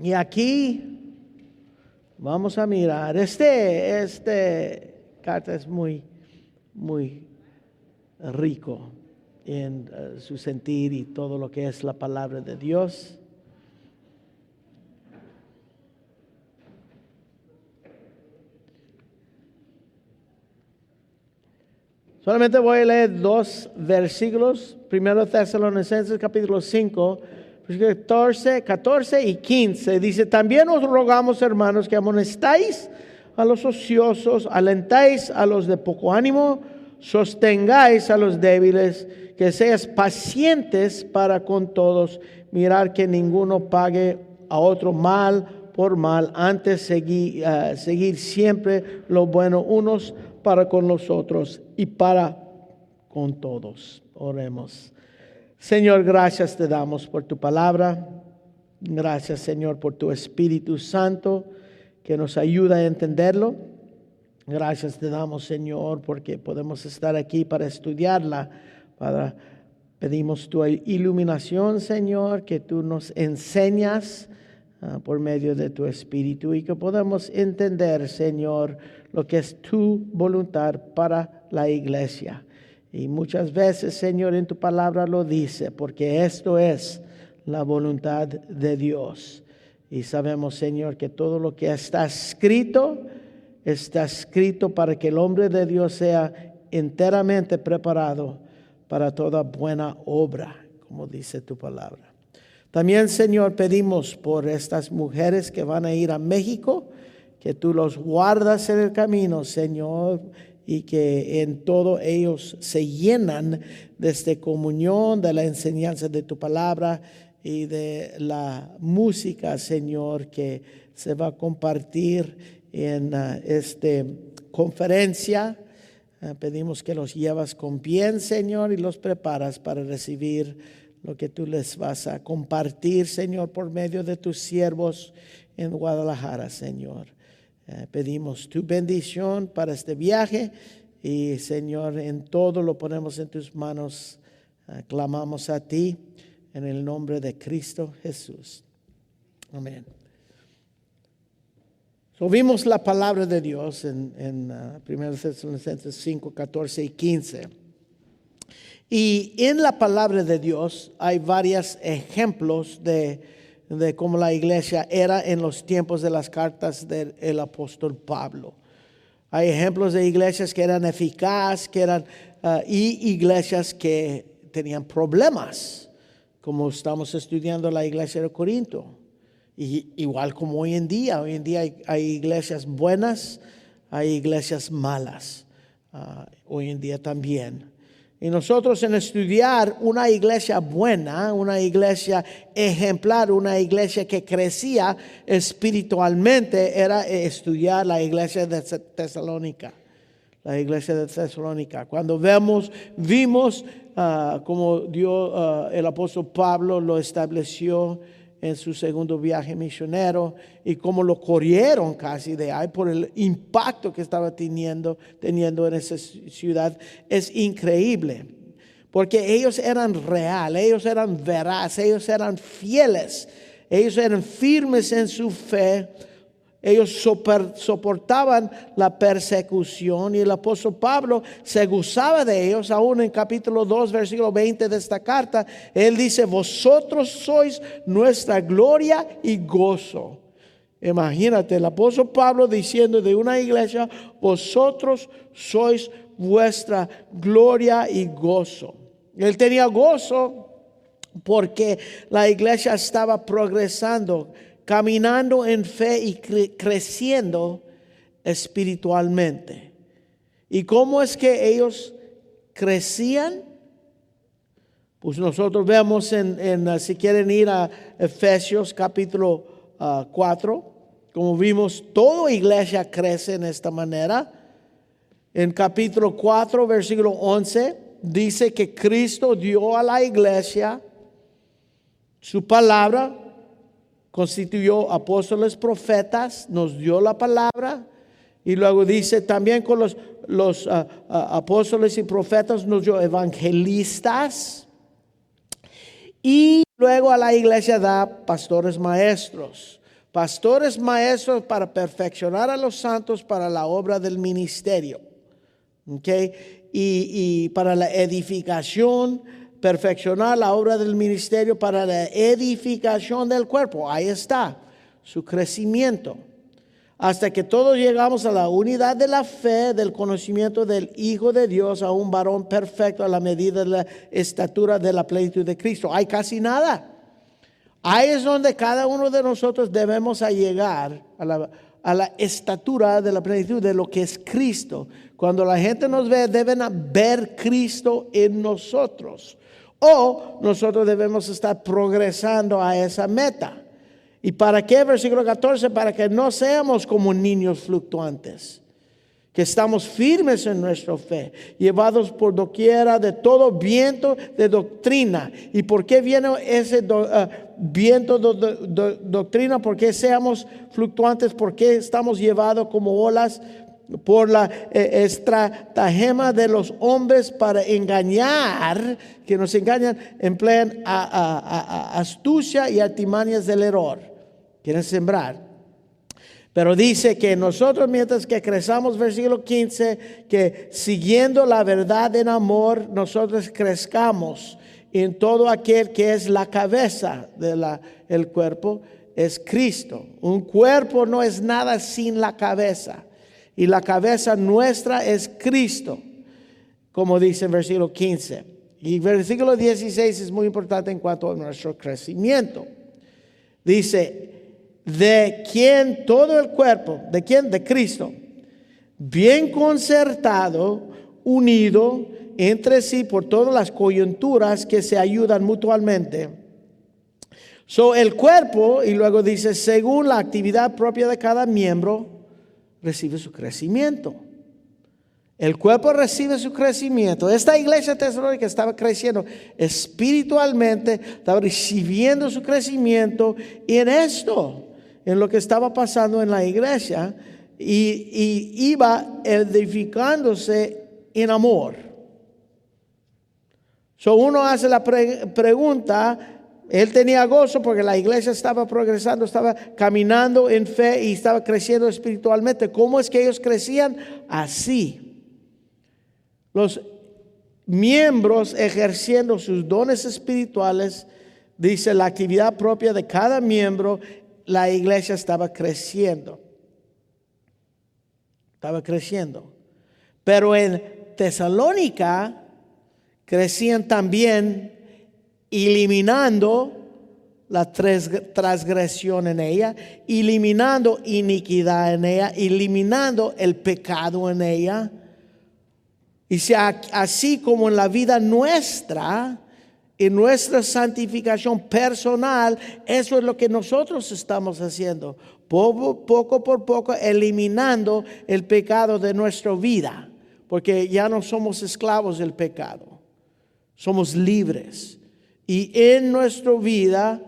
Y aquí vamos a mirar. Este carta es muy rico en su sentir y todo lo que es la palabra de Dios. Solamente voy a leer 2 versículos. 1 Tesalonicenses capítulo 5, versículos 14 y 15. Dice: también os rogamos, hermanos, que amonestáis a los ociosos, alentáis a los de poco ánimo, sostengáis a los débiles, que seas pacientes para con todos. Mirar que ninguno pague a otro mal por mal, antes seguir siempre lo bueno unos para con los otros y para con todos. Oremos. Señor, gracias te damos por tu palabra. Gracias, Señor, por tu Espíritu Santo que nos ayuda a entenderlo. Gracias te damos, Señor, porque podemos estar aquí para estudiarla. Pedimos tu iluminación, Señor, que tú nos enseñas por medio de tu Espíritu y que podamos entender, Señor, lo que es tu voluntad para la iglesia. Y muchas veces, Señor, en tu palabra lo dice, porque esto es la voluntad de Dios. Y sabemos, Señor, que todo lo que está escrito para que el hombre de Dios sea enteramente preparado para toda buena obra, como dice tu palabra. También, Señor, pedimos por estas mujeres que van a ir a México, que tú los guardas en el camino, Señor, y que en todo ellos se llenan de esta comunión, de la enseñanza de tu palabra y de la música, Señor, que se va a compartir en esta conferencia. Pedimos que los llevas con bien, Señor, y los preparas para recibir lo que tú les vas a compartir, Señor, por medio de tus siervos en Guadalajara, Señor. Pedimos tu bendición para este viaje y, Señor, en todo lo ponemos en tus manos. Clamamos a ti en el nombre de Cristo Jesús. Amén. Vimos la palabra de Dios en 1 Tesalonicenses 5, 14 y 15. Y en la palabra de Dios hay varios ejemplos de cómo la iglesia era en los tiempos de las cartas del apóstol Pablo. Hay ejemplos de iglesias que eran eficaces, y iglesias que tenían problemas, como estamos estudiando la iglesia de Corinto. Y igual como hoy en día hay iglesias buenas, hay iglesias malas, hoy en día también. Y nosotros en estudiar una iglesia buena, una iglesia ejemplar, una iglesia que crecía espiritualmente, era estudiar la iglesia de Tesalónica. La iglesia de Tesalónica. Cuando vimos cómo el apóstol Pablo lo estableció en su segundo viaje misionero y cómo lo corrieron casi de ahí por el impacto que estaba teniendo en esa ciudad. Es increíble, porque ellos eran reales, ellos eran veraces, ellos eran fieles, ellos eran firmes en su fe. Ellos soportaban la persecución y el apóstol Pablo se gozaba de ellos. Aún en capítulo 2, versículo 20 de esta carta, él dice: vosotros sois nuestra gloria y gozo. Imagínate, el apóstol Pablo diciendo de una iglesia: vosotros sois vuestra gloria y gozo. Él tenía gozo porque la iglesia estaba progresando, caminando en fe y creciendo espiritualmente. ¿Y cómo es que ellos crecían? Pues nosotros vemos si quieren ir a Efesios capítulo 4, como vimos, toda iglesia crece en esta manera. En capítulo 4, versículo 11, dice que Cristo dio a la iglesia su palabra, constituyó apóstoles, profetas, nos dio la palabra. Y luego dice también con los apóstoles y profetas nos dio evangelistas. Y luego a la iglesia da pastores maestros. Pastores maestros para perfeccionar a los santos para la obra del ministerio. ¿Okay? Y para la edificación, perfeccionar la obra del ministerio para la edificación del cuerpo. Ahí está, su crecimiento. Hasta que todos llegamos a la unidad de la fe, del conocimiento del Hijo de Dios, a un varón perfecto a la medida de la estatura de la plenitud de Cristo. Hay casi nada. Ahí es donde cada uno de nosotros debemos llegar a la estatura de la plenitud de lo que es Cristo. Cuando la gente nos ve, deben ver Cristo en nosotros. O nosotros debemos estar progresando a esa meta. ¿Y para qué? Versículo 14, para que no seamos como niños fluctuantes, que estamos firmes en nuestra fe, llevados por doquiera de todo viento de doctrina. ¿Y por qué viene ese viento de doctrina? ¿Por qué seamos fluctuantes? ¿Por qué estamos llevados como olas por la estratagema de los hombres para engañar, que nos engañan, emplean astucia y artimañas del error? Quieren sembrar. Pero dice que nosotros, mientras que crezamos, versículo 15, que siguiendo la verdad en amor, nosotros crezcamos en todo aquel que es la cabeza del cuerpo, es Cristo. Un cuerpo no es nada sin la cabeza. Y la cabeza nuestra es Cristo, como dice en versículo 15. Y versículo 16 es muy importante en cuanto a nuestro crecimiento. Dice, de quien todo el cuerpo, ¿de quién? De Cristo, bien concertado, unido entre sí por todas las coyunturas que se ayudan mutuamente. El cuerpo, y luego dice, según la actividad propia de cada miembro, recibe su crecimiento. El cuerpo recibe su crecimiento. Esta iglesia tesalónica estaba creciendo espiritualmente, estaba recibiendo su crecimiento en esto, en lo que estaba pasando en la iglesia, y iba edificándose en amor. Uno hace la pregunta. Él tenía gozo porque la iglesia estaba progresando, estaba caminando en fe y estaba creciendo espiritualmente. ¿Cómo es que ellos crecían? Así. Los miembros ejerciendo sus dones espirituales, dice la actividad propia de cada miembro, la iglesia estaba creciendo. Estaba creciendo. Pero en Tesalónica crecían también, eliminando la transgresión en ella, eliminando iniquidad en ella, eliminando el pecado en ella. Y sea así como en la vida nuestra, en nuestra santificación personal, eso es lo que nosotros estamos haciendo, poco por poco eliminando el pecado de nuestra vida, porque ya no somos esclavos del pecado, somos libres. Y en nuestra vida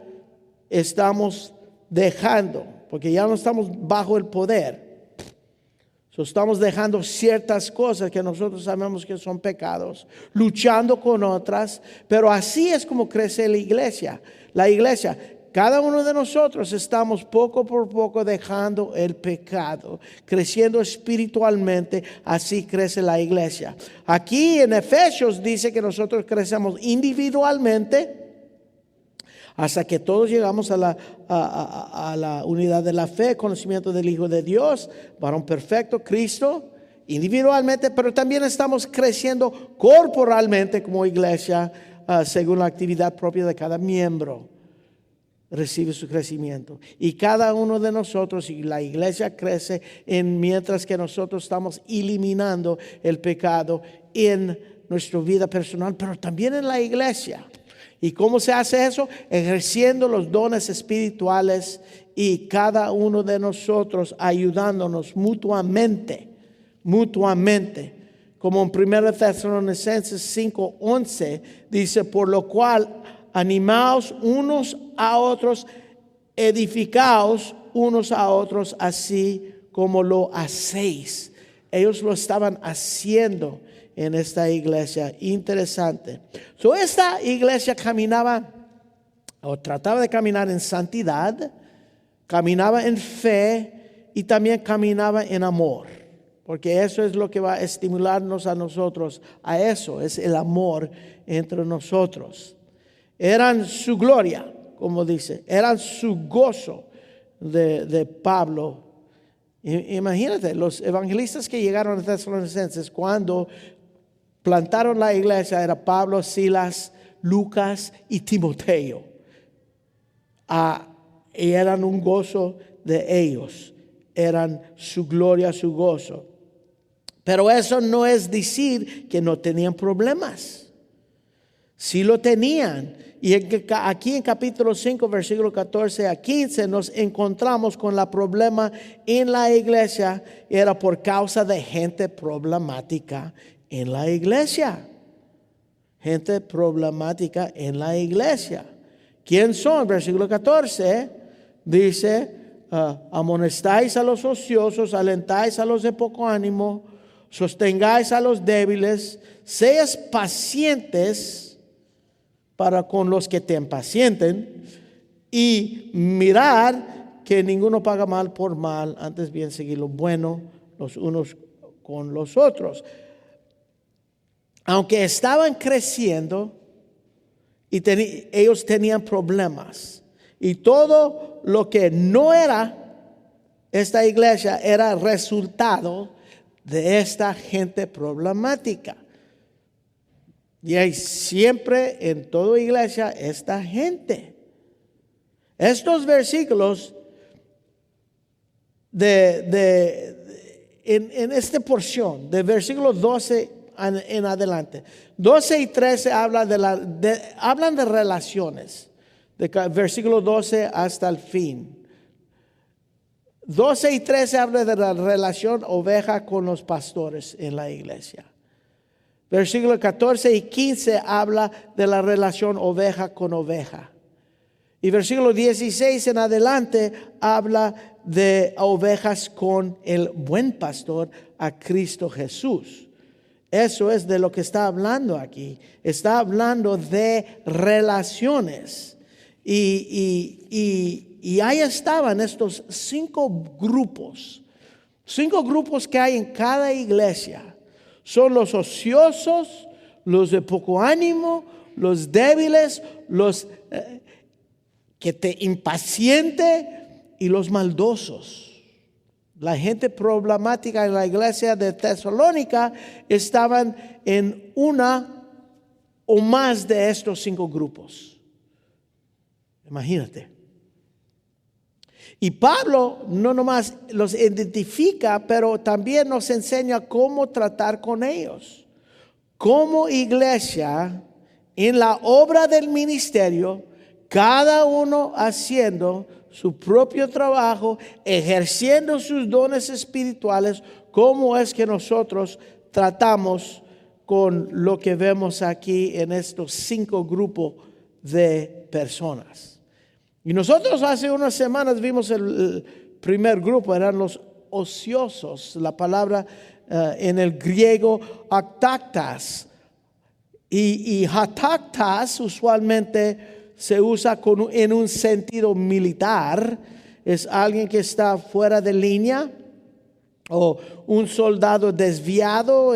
estamos dejando, porque ya no estamos bajo el poder. Estamos dejando ciertas cosas que nosotros sabemos que son pecados, luchando con otras, pero así es como crece la iglesia. La iglesia, cada uno de nosotros estamos poco por poco dejando el pecado, creciendo espiritualmente, así crece la iglesia. Aquí en Efesios dice que nosotros crecemos individualmente hasta que todos llegamos a la unidad de la fe, conocimiento del Hijo de Dios, varón perfecto, Cristo, individualmente, pero también estamos creciendo corporalmente como iglesia, según la actividad propia de cada miembro. Recibe su crecimiento. Y cada uno de nosotros, y la iglesia crece mientras que nosotros estamos eliminando el pecado en nuestra vida personal, pero también en la iglesia. ¿Y cómo se hace eso? Ejerciendo los dones espirituales y cada uno de nosotros ayudándonos mutuamente. Como en 1 Tesalonicenses 5:11 dice, por lo cual animaos unos a otros, edificaos unos a otros, así como lo hacéis. Ellos lo estaban haciendo en esta iglesia. Interesante. Esta iglesia caminaba o trataba de caminar en santidad, caminaba en fe y también caminaba en amor. Porque eso es lo que va a estimularnos a nosotros. A eso es el amor entre nosotros. Eran su gloria, como dice. Eran su gozo de Pablo. Imagínate, los evangelistas que llegaron a Tesalonicenses cuando plantaron la iglesia era Pablo, Silas, Lucas y Timoteo. Y eran un gozo de ellos. Eran su gloria, su gozo. Pero eso no es decir que no tenían problemas. Sí lo tenían. Y aquí en capítulo 5, versículo 14 a 15, nos encontramos con el problema en la iglesia. Era por causa de gente problemática en la iglesia. Gente problemática en la iglesia. ¿Quién son? Versículo 14 dice, amonestáis a los ociosos, alentáis a los de poco ánimo, sostengáis a los débiles, seas pacientes para con los que te impacienten y mirad que ninguno paga mal por mal, antes bien seguir lo bueno los unos con los otros. Aunque estaban creciendo y ellos tenían problemas y todo lo que no era esta iglesia era resultado de esta gente problemática. Y hay siempre en toda iglesia esta gente. Estos versículos en esta porción, de versículos 12 en adelante, 12 y 13 hablan de relaciones, de versículo 12 hasta el fin. 12 y 13 habla de la relación oveja con los pastores en la iglesia. Versículos 14 y 15 habla de la relación oveja con oveja. Y versículo 16 en adelante habla de ovejas con el buen pastor, a Cristo Jesús. Eso es de lo que está hablando aquí. Está hablando de relaciones. Y ahí estaban estos 5 grupos. 5 grupos que hay en cada iglesia. Son los ociosos, los de poco ánimo, los débiles, los que te impaciente y los maldosos. La gente problemática en la iglesia de Tesalónica estaban en una o más de estos 5 grupos. Imagínate. Y Pablo no nomás los identifica, pero también nos enseña cómo tratar con ellos. Como iglesia, en la obra del ministerio, cada uno haciendo su propio trabajo, ejerciendo sus dones espirituales, cómo es que nosotros tratamos con lo que vemos aquí en estos 5 grupos de personas. Y nosotros hace unas semanas vimos el primer grupo, eran los ociosos, la palabra en el griego aktaktas. Y hataktas usualmente se usa en un sentido militar, es alguien que está fuera de línea o un soldado desviado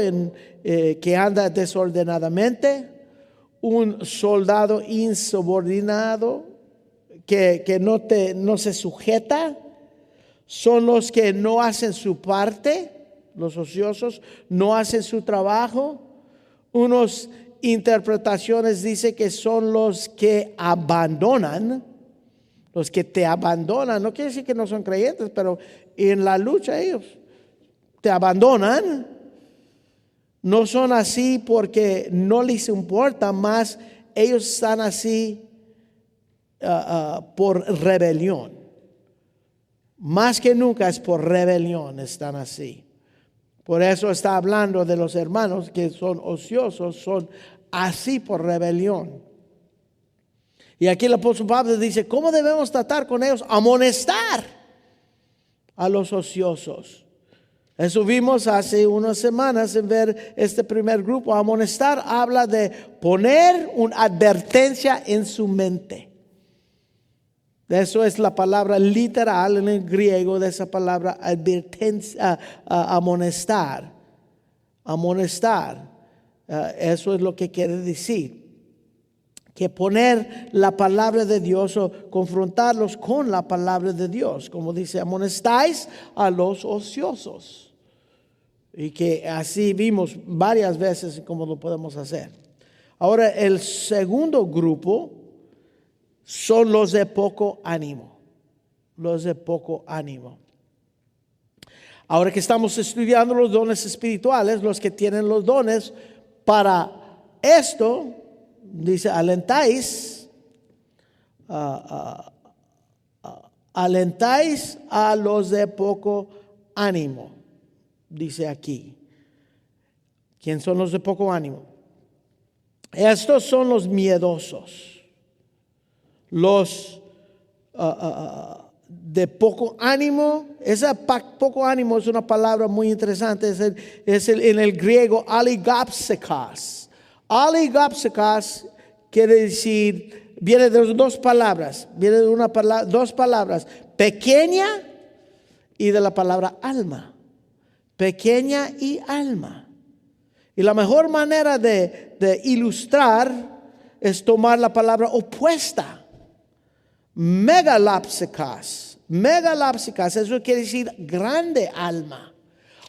que anda desordenadamente, un soldado insubordinado que no se sujeta, son los que no hacen su parte, los ociosos no hacen su trabajo. Unas interpretaciones dicen que son los que abandonan, los que te abandonan. No quiere decir que no son creyentes, pero en la lucha ellos te abandonan. No son así porque no les importa, más ellos están así por rebelión. Más que nunca es por rebelión están así. Por eso está hablando de los hermanos que son ociosos, son así por rebelión. Y aquí el apóstol Pablo dice, ¿cómo debemos tratar con ellos? Amonestar a los ociosos. Eso vimos hace unas semanas en ver este primer grupo. Amonestar habla de poner una advertencia en su mente. Eso es la palabra literal en el griego de esa palabra advertencia, amonestar. Amonestar. Eso es lo que quiere decir. Que poner la palabra de Dios o confrontarlos con la palabra de Dios. Como dice, amonestáis a los ociosos. Y que así vimos varias veces cómo lo podemos hacer. Ahora, el segundo grupo son los de poco ánimo. Los de poco ánimo. Ahora que estamos estudiando los dones espirituales, los que tienen los dones para esto, dice, alentáis a los de poco ánimo, dice aquí. ¿Quién son los de poco ánimo? Estos son los miedosos. Los de poco ánimo. Poco ánimo es una palabra muy interesante. En el griego aligapsikas. Aligapsikas quiere decir, viene de dos palabras. Viene de dos palabras. Pequeña y de la palabra alma. Pequeña y alma. Y la mejor manera de ilustrar es tomar la palabra opuesta. Megalapsikas. Megalapsikas, eso quiere decir grande alma.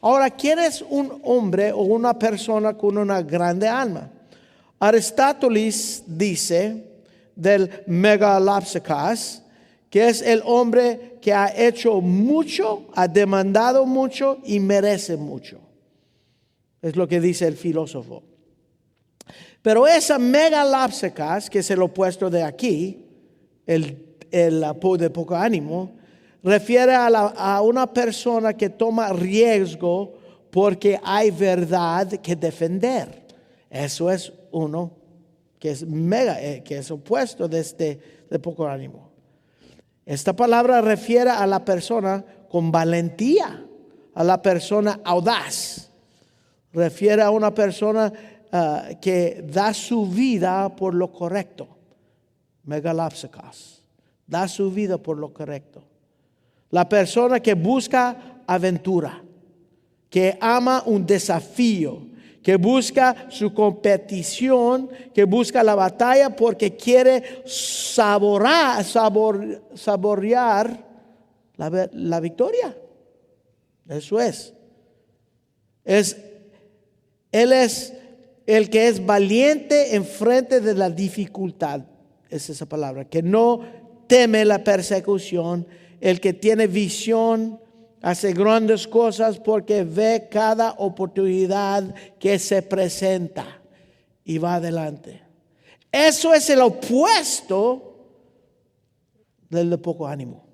Ahora, ¿quién es un hombre o una persona con una grande alma? Aristóteles dice del megalapsikas que es el hombre que ha hecho mucho, ha demandado mucho y merece mucho. Es lo que dice el filósofo. Pero esa megalapsikas, que es el opuesto de aquí, el de poco ánimo, refiere a una persona que toma riesgo porque hay verdad que defender. Eso es uno que es que es opuesto de poco ánimo. Esta palabra refiere a la persona con valentía, a la persona audaz. Refiere a una persona que da su vida por lo correcto. Megalapsikas. Da su vida por lo correcto. La persona que busca aventura, que ama un desafío, que busca su competición, que busca la batalla porque quiere saborear la victoria. Eso es. Él es el que es valiente en frente de la dificultad. Es esa palabra, que no teme la persecución, el que tiene visión, hace grandes cosas porque ve cada oportunidad que se presenta y va adelante. Eso es el opuesto del de poco ánimo.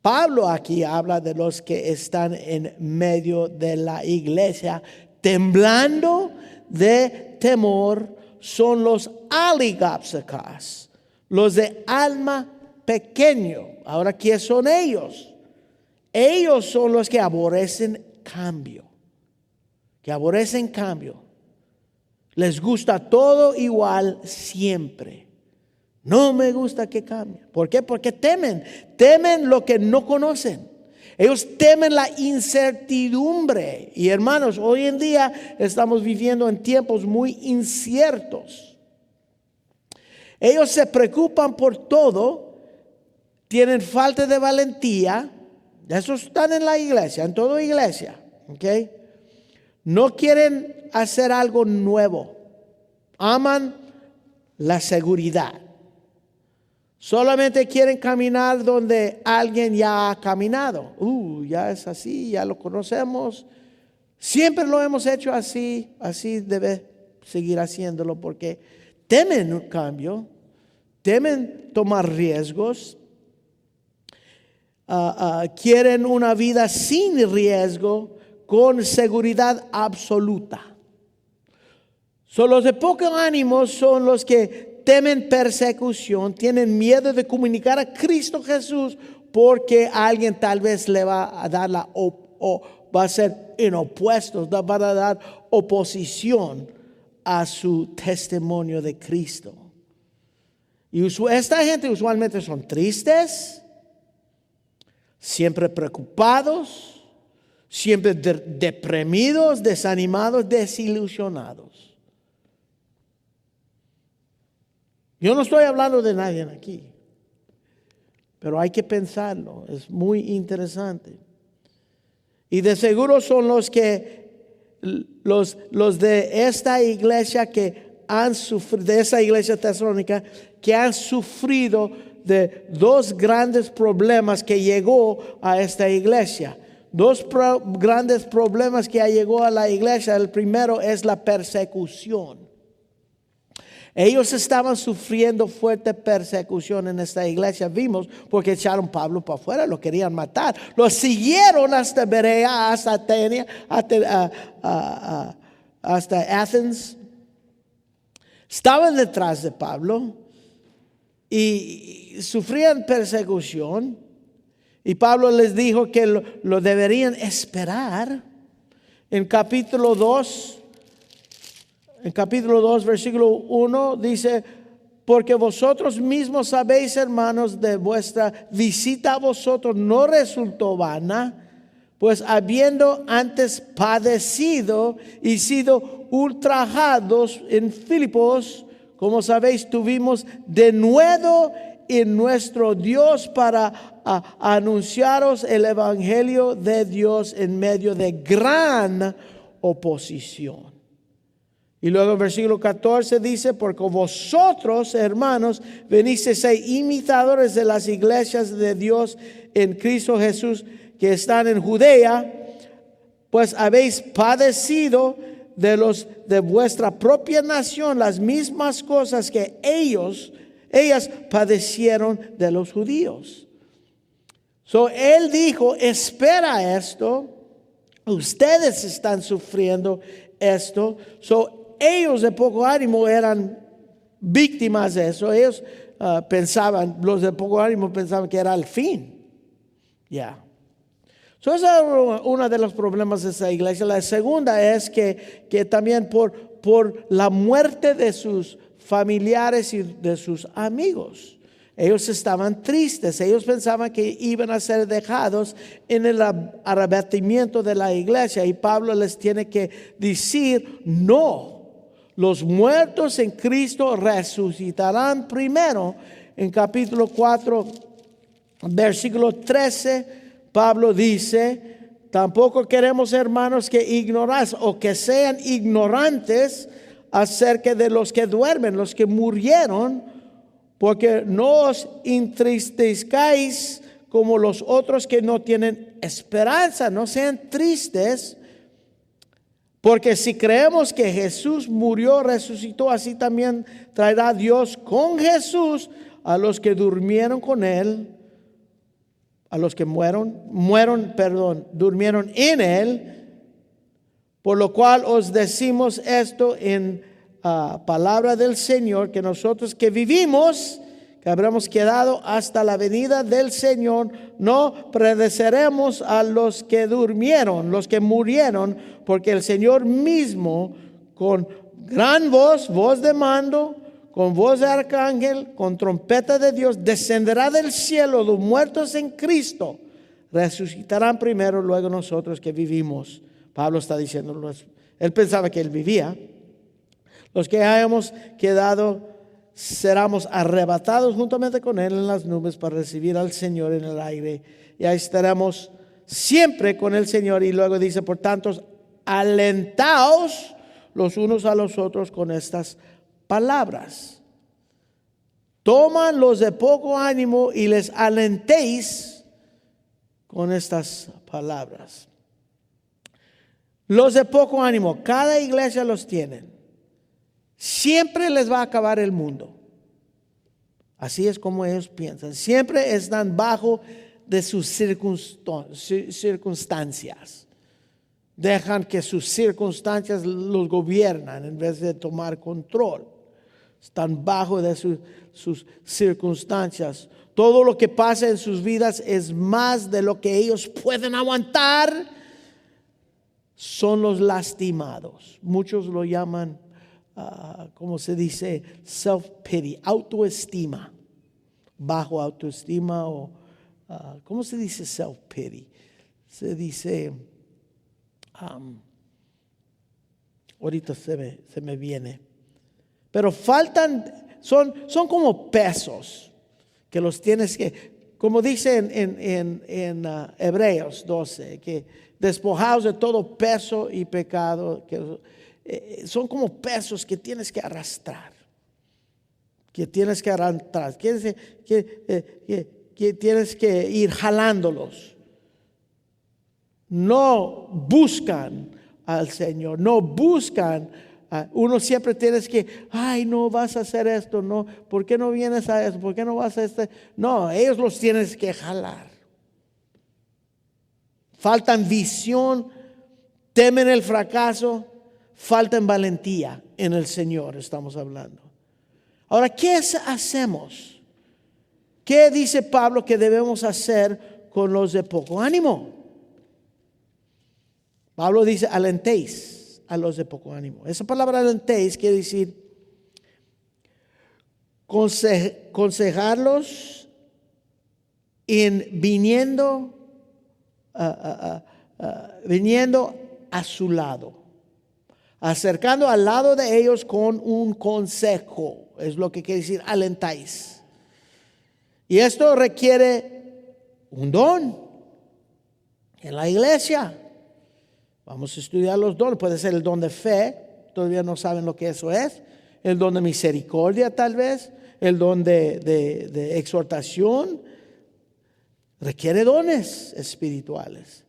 Pablo aquí habla de los que están en medio de la iglesia, temblando de temor, son los aligapsikas. Los de alma pequeño. Ahora, ¿quiénes son ellos? Ellos son los que aborrecen cambio. Que aborrecen cambio. Les gusta todo igual siempre. No me gusta que cambie. ¿Por qué? Porque temen. Temen lo que no conocen. Ellos temen la incertidumbre. Y hermanos, hoy en día estamos viviendo en tiempos muy inciertos. Ellos se preocupan por todo, tienen falta de valentía. Esos están en la iglesia, en toda iglesia. ¿Okay? No quieren hacer algo nuevo. Aman la seguridad. Solamente quieren caminar donde alguien ya ha caminado. Ya es así, ya lo conocemos. Siempre lo hemos hecho así, así debe seguir haciéndolo porque temen un cambio, temen tomar riesgos, quieren una vida sin riesgo, con seguridad absoluta. Los de poco ánimo son los que temen persecución, tienen miedo de comunicar a Cristo Jesús porque alguien tal vez le va a dar va a ser en opuestos, va a dar oposición a su testimonio de Cristo. Y esta gente usualmente son tristes, siempre preocupados, siempre deprimidos, desanimados, desilusionados. Yo no estoy hablando de nadie aquí, pero hay que pensarlo, es muy interesante. Y de seguro son los de esta iglesia que han sufrido, de esa iglesia tesalónica, que han sufrido de dos grandes problemas que llegó a esta iglesia. Dos grandes problemas que llegó a la iglesia. El primero es la persecución. Ellos estaban sufriendo fuerte persecución en esta iglesia. Vimos porque echaron a Pablo para afuera, lo querían matar. Lo siguieron hasta Berea, hasta Atenas, hasta Athens. Estaban detrás de Pablo y sufrían persecución. Y Pablo les dijo que lo deberían esperar. En capítulo 2, versículo 1, dice: porque vosotros mismos sabéis, hermanos, de vuestra visita a vosotros no resultó vana, pues habiendo antes padecido y sido ultrajados en Filipos, como sabéis, tuvimos de nuevo en nuestro Dios para anunciaros el evangelio de Dios en medio de gran oposición. Y luego el versículo 14 dice: porque vosotros, hermanos, venisteis a ser imitadores de las iglesias de Dios en Cristo Jesús que están en Judea, pues habéis padecido de vuestra propia nación las mismas cosas que ellas padecieron de los judíos. Él dijo: espera esto, ustedes están sufriendo esto. Ellos de poco ánimo eran víctimas de eso. Ellos los de poco ánimo pensaban que era el fin. Ya. Ese es uno de los problemas de esa iglesia. La segunda es que también por la muerte de sus familiares y de sus amigos, ellos estaban tristes. Ellos pensaban que iban a ser dejados en el arrebatamiento de la iglesia. Y Pablo les tiene que decir: no. Los muertos en Cristo resucitarán primero. En capítulo 4, versículo 13, Pablo dice: tampoco queremos, hermanos, que ignoráis o que sean ignorantes acerca de los que duermen, los que murieron, porque no os entristezcáis como los otros que no tienen esperanza. No sean tristes. Porque si creemos que Jesús murió, resucitó, así también traerá Dios con Jesús a los que durmieron con él, a los que durmieron en él. Por lo cual os decimos esto en palabra del Señor, que nosotros que vivimos, que habremos quedado hasta la venida del Señor, no precederemos a los que durmieron, los que murieron, porque el Señor mismo, con gran voz de mando, con voz de arcángel, con trompeta de Dios, descenderá del cielo. Los muertos en Cristo resucitarán primero, luego nosotros que vivimos. Pablo está diciendo, él pensaba que él vivía. Los que hayamos quedado seremos arrebatados juntamente con él en las nubes para recibir al Señor en el aire. Y ahí estaremos siempre con el Señor. Y luego dice: por tanto, alentaos los unos a los otros con estas palabras. Toman los de poco ánimo y les alentéis con estas palabras. Los de poco ánimo, cada iglesia los tiene. Siempre les va a acabar el mundo. Así es como ellos piensan. Siempre están bajo de sus circunstancias. Dejan que sus circunstancias los gobiernan en vez de tomar control. Están bajo de sus circunstancias. Todo lo que pasa en sus vidas es más de lo que ellos pueden aguantar. Son los lastimados. Muchos lo llaman ¿cómo se dice? Self-pity, autoestima, bajo autoestima o, ¿cómo se dice self-pity? Se dice, ahorita se me viene. Pero son como pesos que los tienes que, como dice en Hebreos 12, que despojados de todo peso y pecado, que son como pesos que tienes que arrastrar. Que tienes que arrastrar, que tienes que ir jalándolos. No buscan al Señor, no buscan. Uno siempre tienes que, ay, no vas a hacer esto, no, ¿por qué no vienes a eso? ¿Por qué no vas a este? No, ellos los tienes que jalar. Faltan visión, temen el fracaso, faltan valentía en el Señor, estamos hablando. Ahora, ¿qué hacemos? ¿Qué dice Pablo que debemos hacer con los de poco ánimo? Pablo dice, alentéis a los de poco ánimo. Esa palabra alentéis quiere decir aconsejarlos viniendo a su lado, acercando al lado de ellos con un consejo. Es lo que quiere decir alentáis. Y esto requiere un don en la iglesia. Vamos a estudiar los dones. Puede ser el don de fe. Todavía no saben lo que eso es. El don de misericordia tal vez. El don de exhortación. Requiere dones espirituales.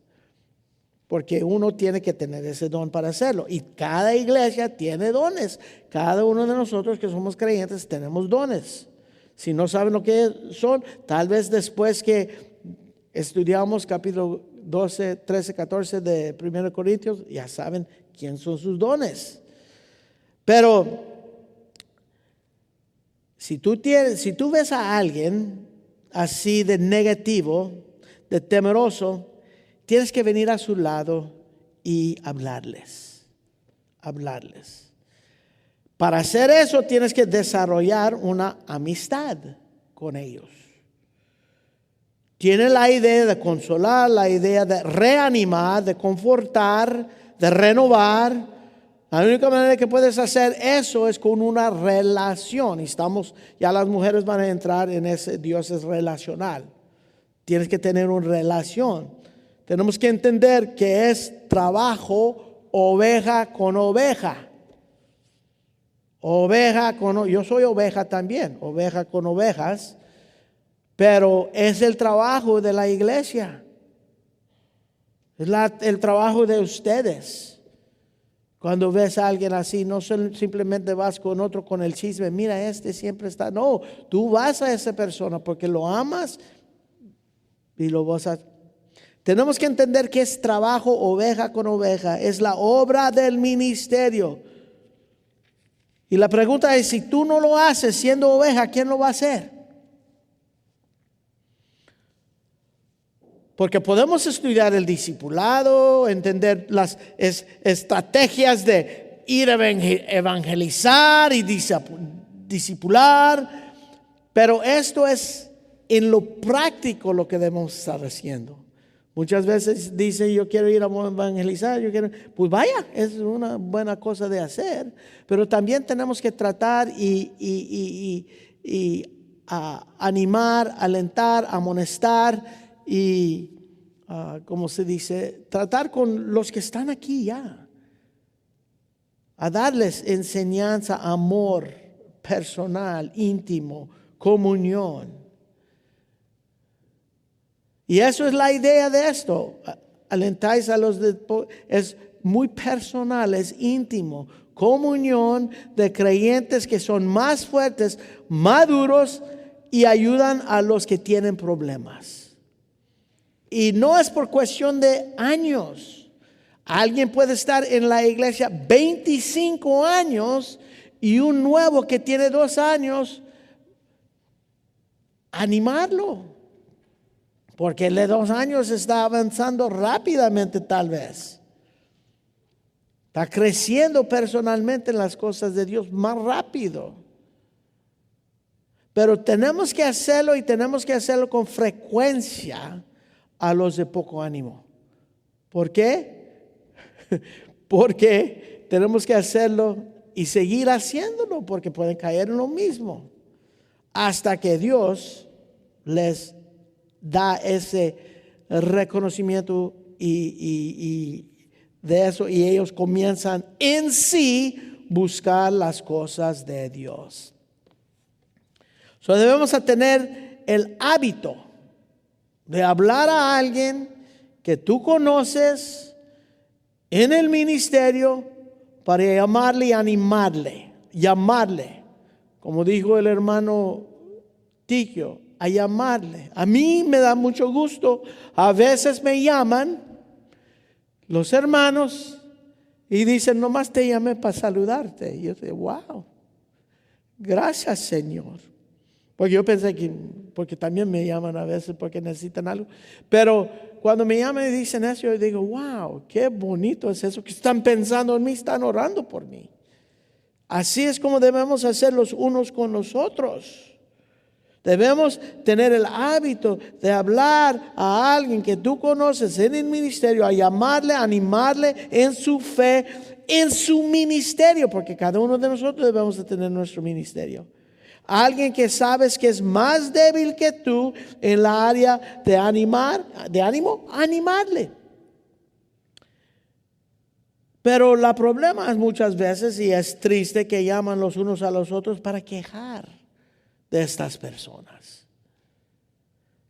Porque uno tiene que tener ese don para hacerlo. Y cada iglesia tiene dones. Cada uno de nosotros que somos creyentes tenemos dones. Si no saben lo que son, tal vez después que estudiamos capítulo 12, 13, 14 de 1 Corintios, ya saben quién son sus dones. Pero si tú ves a alguien así de negativo, de temeroso, tienes que venir a su lado y hablarles. Para hacer eso tienes que desarrollar una amistad con ellos. Tiene la idea de consolar, la idea de reanimar, de confortar, de renovar. La única manera que puedes hacer eso es con una relación. Y ya las mujeres van a entrar en ese Dios es relacional. Tienes que tener una relación. Tenemos que entender que es trabajo oveja con oveja. Yo soy oveja también, oveja con ovejas, pero es el trabajo de la iglesia. Es el trabajo de ustedes. Cuando ves a alguien así, no simplemente vas con otro con el chisme, mira, este siempre está. No, tú vas a esa persona porque lo amas y lo vas a. Tenemos que entender que es trabajo oveja con oveja, es la obra del ministerio. Y la pregunta es, si tú no lo haces siendo oveja, ¿quién lo va a hacer? Porque podemos estudiar el discipulado, entender las estrategias de ir a evangelizar y discipular, pero esto es en lo práctico lo que debemos estar haciendo. Muchas veces dice, yo quiero ir a evangelizar, pues vaya, es una buena cosa de hacer, pero también tenemos que tratar y animar, alentar, amonestar y, ¿cómo se dice? Tratar con los que están aquí ya, a darles enseñanza, amor personal, íntimo, comunión. Y eso es la idea de esto. Alentáis a los es muy personal, es íntimo. Comunión de creyentes que son más fuertes, maduros y ayudan a los que tienen problemas. Y no es por cuestión de años. Alguien puede estar en la iglesia 25 años y un nuevo que tiene 2 años, animarlo. Porque el de 2 años está avanzando rápidamente tal vez. Está creciendo personalmente en las cosas de Dios más rápido. Pero tenemos que hacerlo y tenemos que hacerlo con frecuencia a los de poco ánimo. ¿Por qué? Porque tenemos que hacerlo y seguir haciéndolo porque pueden caer en lo mismo. Hasta que Dios les da ese reconocimiento y de eso, y ellos comienzan en sí buscar las cosas de Dios. So, debemos tener el hábito de hablar a alguien que tú conoces en el ministerio para llamarle y animarle, llamarle, como dijo el hermano Tiquio, a llamarle. A mí me da mucho gusto, a veces me llaman los hermanos y dicen, nomás te llamé para saludarte. Y yo digo, wow, gracias Señor. Porque yo pensé que, porque también me llaman a veces porque necesitan algo. Pero cuando me llaman y dicen eso, yo digo, wow, qué bonito es eso, que están pensando en mí, están orando por mí. Así es como debemos hacer los unos con los otros. Debemos tener el hábito de hablar a alguien que tú conoces en el ministerio, a llamarle, a animarle en su fe, en su ministerio, porque cada uno de nosotros debemos de tener nuestro ministerio. Alguien que sabes que es más débil que tú en la área de ánimo, animarle. Pero el problema es muchas veces, y es triste, que llaman los unos a los otros para quejar de estas personas.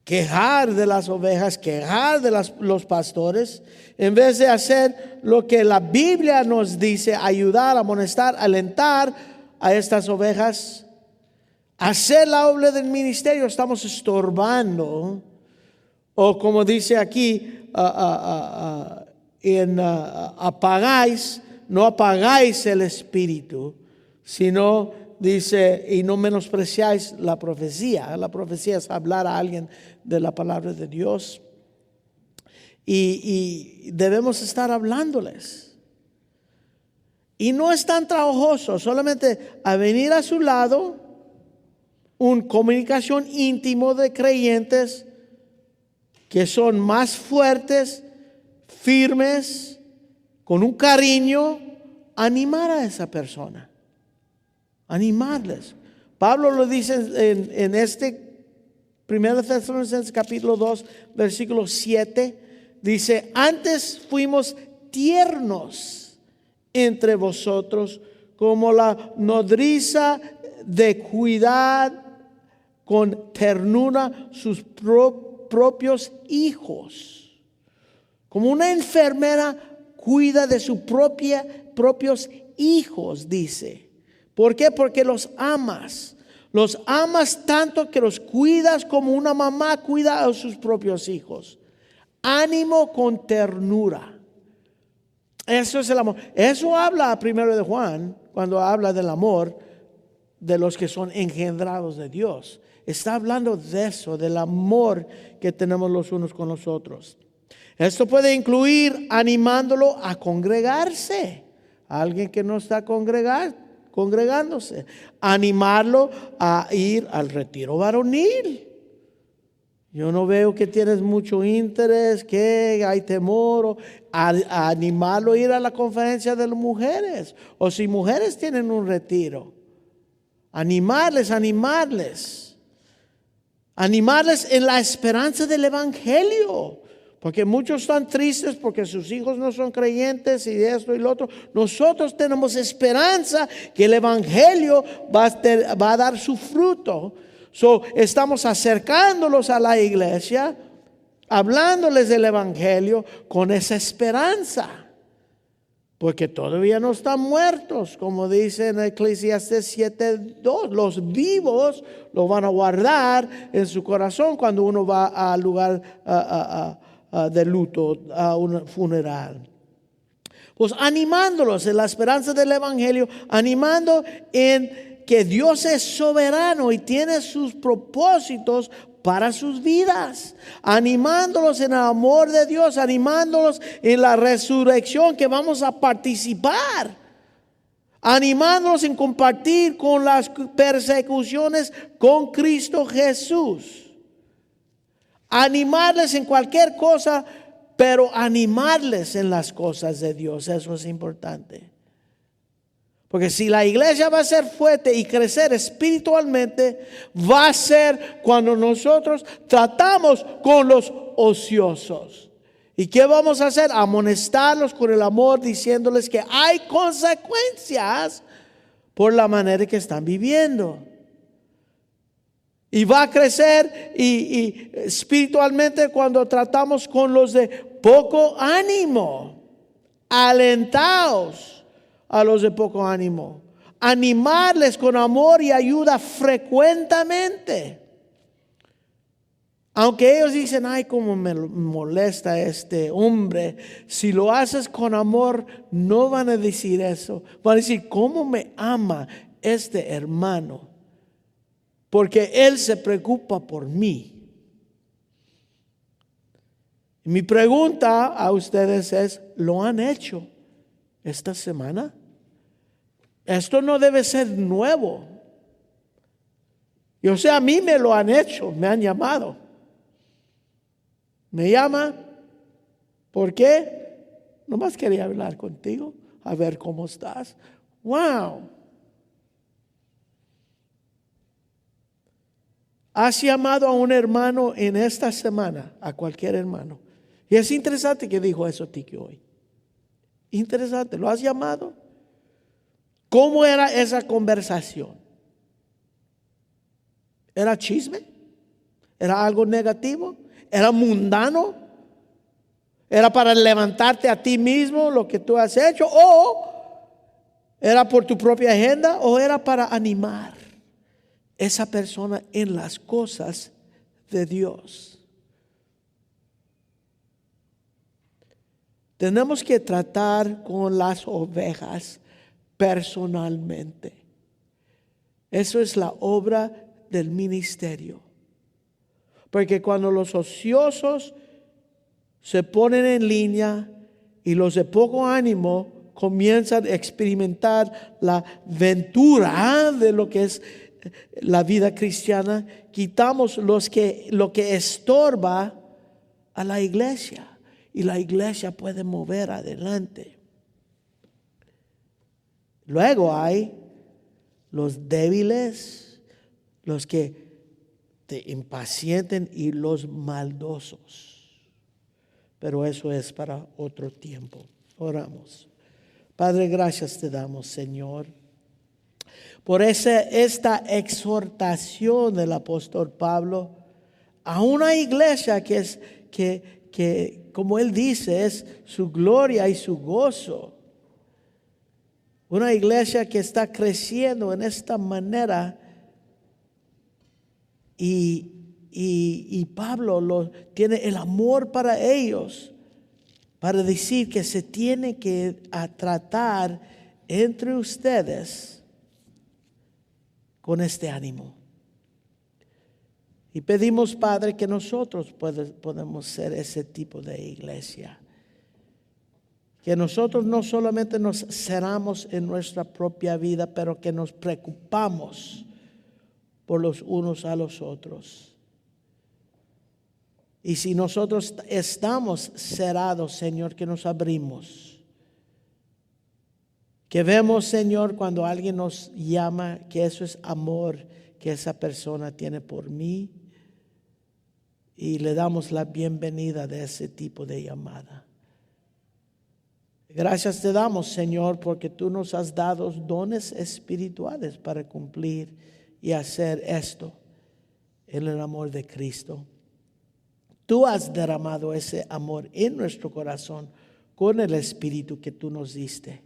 Quejar de las ovejas, quejar de los pastores, en vez de hacer lo que la Biblia nos dice, ayudar, amonestar, alentar a estas ovejas. Hacer la obra del ministerio, estamos estorbando, o como dice aquí, apagáis, no apagáis el espíritu, sino dice, y no menospreciáis la profecía. La profecía es hablar a alguien de la palabra de Dios, y debemos estar hablándoles. Y no es tan trabajoso, solamente a venir a su lado, una comunicación íntimo de creyentes que son más fuertes, firmes, con un cariño, animar a esa persona, animarles. Pablo lo dice en este 1 Tesalonicenses capítulo 2, versículo 7, dice, antes fuimos tiernos entre vosotros como la nodriza de cuidar con ternura sus propios hijos. Como una enfermera cuida de sus propios hijos, dice. ¿Por qué? Porque los amas. Los amas tanto que los cuidas como una mamá cuida a sus propios hijos. Ánimo con ternura. Eso es el amor. Eso habla primero de Juan, cuando habla del amor de los que son engendrados de Dios. Está hablando de eso, del amor que tenemos los unos con los otros. Esto puede incluir animándolo a congregarse. Alguien que no está congregándose. Animarlo a ir al retiro varonil. Yo no veo que tienes mucho interés, que hay temor. A animarlo a ir a la conferencia de las mujeres. O si mujeres tienen un retiro. Animarles en la esperanza del evangelio, porque muchos están tristes porque sus hijos no son creyentes y esto y lo otro. Nosotros tenemos esperanza que el evangelio va a dar su fruto. Estamos acercándolos a la iglesia, hablándoles del evangelio con esa esperanza. Porque todavía no están muertos, como dice en Eclesiastés 7:2. Los vivos lo van a guardar en su corazón cuando uno va al lugar de luto, a un funeral. Pues animándolos en la esperanza del evangelio, animando en que Dios es soberano y tiene sus propósitos para sus vidas, animándolos en el amor de Dios, animándolos en la resurrección que vamos a participar, animándolos en compartir con las persecuciones con Cristo Jesús. Animarles en cualquier cosa, pero animarles en las cosas de Dios, eso es importante. Porque si la iglesia va a ser fuerte y crecer espiritualmente, va a ser cuando nosotros tratamos con los ociosos. ¿Y qué vamos a hacer? Amonestarlos con el amor, diciéndoles que hay consecuencias por la manera que están viviendo. Y va a crecer y espiritualmente cuando tratamos con los de poco ánimo. Alentaos a los de poco ánimo. Animarles con amor y ayuda frecuentemente. Aunque ellos dicen, ay, cómo me molesta este hombre. Si lo haces con amor, no van a decir eso. Van a decir, cómo me ama este hermano. Porque él se preocupa por mí. Mi pregunta a ustedes es, ¿lo han hecho esta semana? Esto no debe ser nuevo. Yo sé, a mí me lo han hecho, me han llamado. Me llama, ¿por qué? Nomás quería hablar contigo, a ver cómo estás. ¡Wow! ¿Has llamado a un hermano en esta semana? A cualquier hermano. Y es interesante que dijo eso Tiki hoy. Interesante, ¿lo has llamado? ¿Cómo era esa conversación? ¿Era chisme? ¿Era algo negativo? ¿Era mundano? ¿Era para levantarte a ti mismo lo que tú has hecho? ¿O era por tu propia agenda? ¿O era para animar esa persona en las cosas de Dios? Tenemos que tratar con las ovejas personalmente. Eso es la obra del ministerio. Porque cuando los ociosos se ponen en línea y los de poco ánimo comienzan a experimentar la ventura de lo que es la vida cristiana, quitamos lo que estorba a la iglesia. Y la iglesia puede mover adelante. Luego hay los débiles, los que te impacienten y los maldosos. Pero eso es para otro tiempo. Oramos. Padre, gracias te damos, Señor, por esta exhortación del apóstol Pablo a una iglesia que como él dice, es su gloria y su gozo. Una iglesia que está creciendo en esta manera. Y Pablo tiene el amor para ellos, para decir que se tiene que tratar entre ustedes con este ánimo. Y pedimos, Padre, que nosotros podemos ser ese tipo de iglesia. Que nosotros no solamente nos cerramos en nuestra propia vida, pero que nos preocupamos por los unos a los otros. Y si nosotros estamos cerrados, Señor, que nos abrimos. Que vemos, Señor, cuando alguien nos llama, que eso es amor que esa persona tiene por mí. Y le damos la bienvenida de ese tipo de llamada. Gracias te damos, Señor, porque tú nos has dado dones espirituales para cumplir y hacer esto en el amor de Cristo. Tú has derramado ese amor en nuestro corazón con el Espíritu que tú nos diste.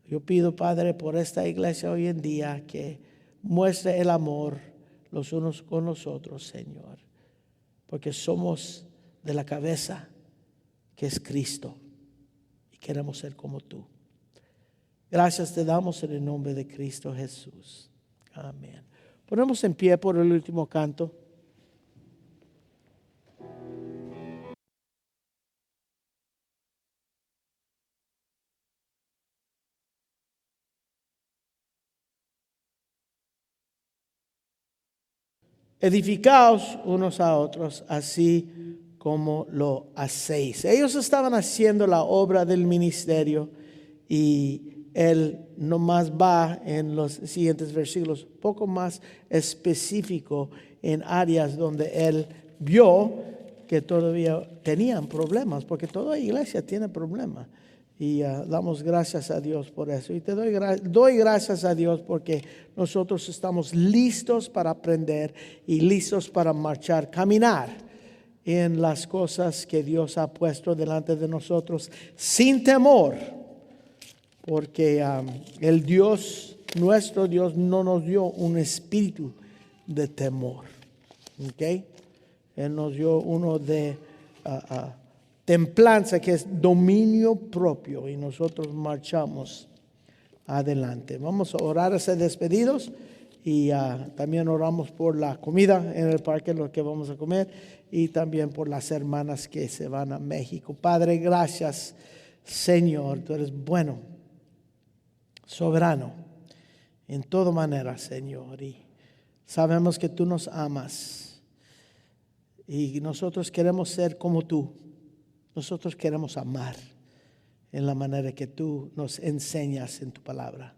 Yo pido, Padre, por esta iglesia hoy en día que muestre el amor los unos con los otros, Señor. Porque somos de la cabeza que es Cristo y queremos ser como tú. Gracias te damos en el nombre de Cristo Jesús. Amén. Ponemos en pie por el último canto. edificaos unos a otros, así como lo hacéis. Ellos estaban haciendo la obra del ministerio y él nomás va en los siguientes versículos, poco más específico en áreas donde él vio que todavía tenían problemas, porque toda iglesia tiene problemas. Y damos gracias a Dios por eso. Y te doy gracias a Dios porque nosotros estamos listos para aprender y listos para marchar, caminar en las cosas que Dios ha puesto delante de nosotros sin temor. Porque el Dios, nuestro Dios, no nos dio un espíritu de temor. ¿Okay? Él nos dio uno de templanza, que es dominio propio, y nosotros marchamos adelante. Vamos a orar a ser despedidos y también oramos por la comida en el parque, lo que vamos a comer, y también por las hermanas que se van a México. Padre, gracias, Señor, tú eres bueno, soberano, en toda manera, Señor, y sabemos que tú nos amas y nosotros queremos ser como tú. Nosotros queremos amar en la manera que tú nos enseñas en tu palabra.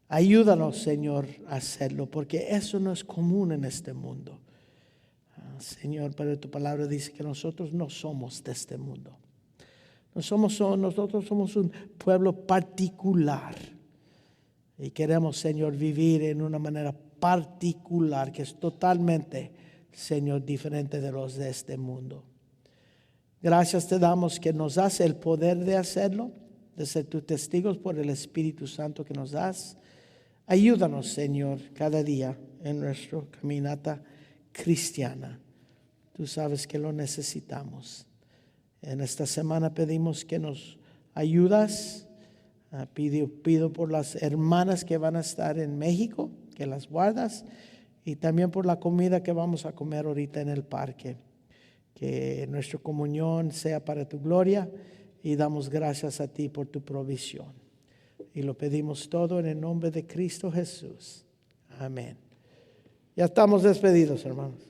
Ayúdanos, Señor, a hacerlo, porque eso no es común en este mundo. Señor, pero tu palabra dice que nosotros no somos de este mundo. Nosotros somos un pueblo particular. Y queremos, Señor, vivir en una manera particular que es totalmente, Señor, diferente de los de este mundo. Gracias te damos que nos das el poder de hacerlo, de ser tus testigos por el Espíritu Santo que nos das. Ayúdanos, Señor, cada día en nuestra caminata cristiana. Tú sabes que lo necesitamos. En esta semana pedimos que nos ayudas. Pido por las hermanas que van a estar en México, que las guardas, y también por la comida que vamos a comer ahorita en el parque. Que nuestra comunión sea para tu gloria y damos gracias a ti por tu provisión. Y lo pedimos todo en el nombre de Cristo Jesús. Amén. Ya estamos despedidos, hermanos.